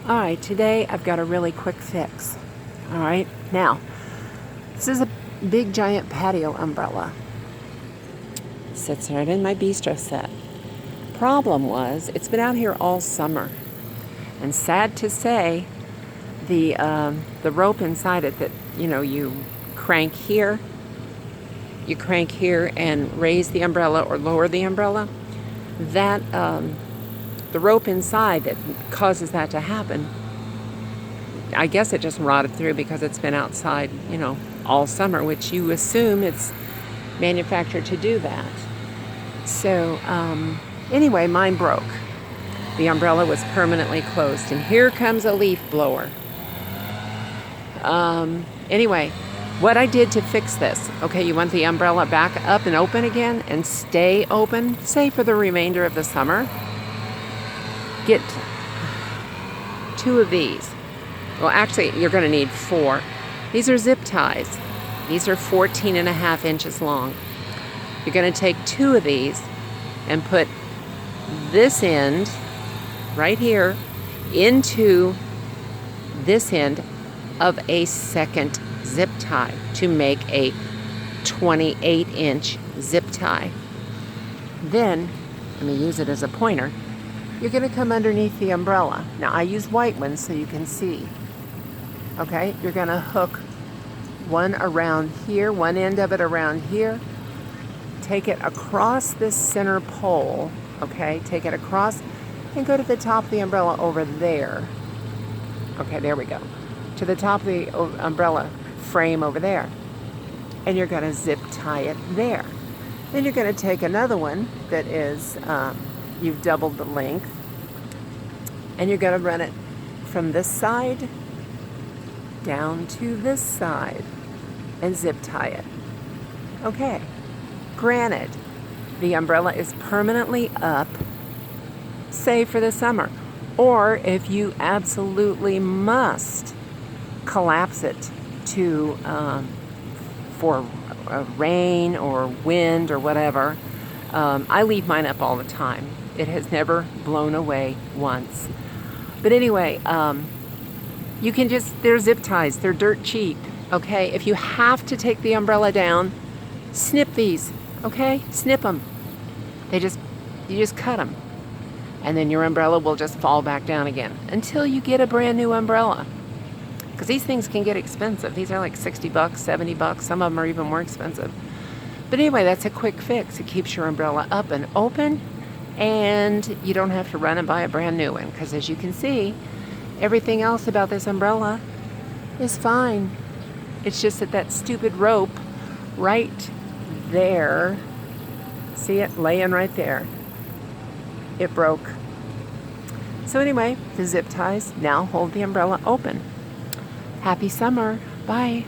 Alright, today I've got a really quick fix. Alright, now, this is a big giant patio umbrella. Sits right in my bistro set. Problem was, it's been out here all summer. And sad to say, the rope inside it that, you crank here and raise the umbrella or lower the umbrella, that the rope inside that causes that to happen, I guess it just rotted through because it's been outside, all summer, which you assume it's manufactured to do that. So anyway, mine broke. The umbrella was permanently closed, and here comes a leaf blower. Anyway, what I did to fix this, okay, you want the umbrella back up and open again and stay open, say for the remainder of the summer. Get 2 of these. Well, actually, you're going to need 4. These are zip ties. These are 14.5 inches long. You're going to take 2 of these and put this end right here into this end of a second zip tie to make a 28-inch zip tie. Then, let me use it as a pointer. You're going to come underneath the umbrella. Now, I use white ones so you can see. Okay, you're going to hook one around here, one end of it around here. Take it across this center pole. Okay, take it across and go to the top of the umbrella over there. Okay, there we go. To the top of the umbrella frame over there. And you're going to zip tie it there. Then you're going to take another one that is, you've doubled the length, and you're going to run it from this side down to this side and zip tie it. Okay. Granted, the umbrella is permanently up, say for the summer, or if you absolutely must collapse it to for rain or wind or whatever. I leave mine up all the time. It has never blown away once. But anyway, you can they're zip ties. They're dirt cheap, okay? If you have to take the umbrella down, snip these, okay? Snip them. You just cut them. And then your umbrella will just fall back down again until you get a brand new umbrella. Because these things can get expensive. These are like $60, $70. Some of them are even more expensive. But anyway, that's a quick fix. It keeps your umbrella up and open, and you don't have to run and buy a brand new one. Because as you can see, everything else about this umbrella is fine. It's just that stupid rope right there, see it laying right there, it broke. So anyway, the zip ties now hold the umbrella open. Happy summer. Bye.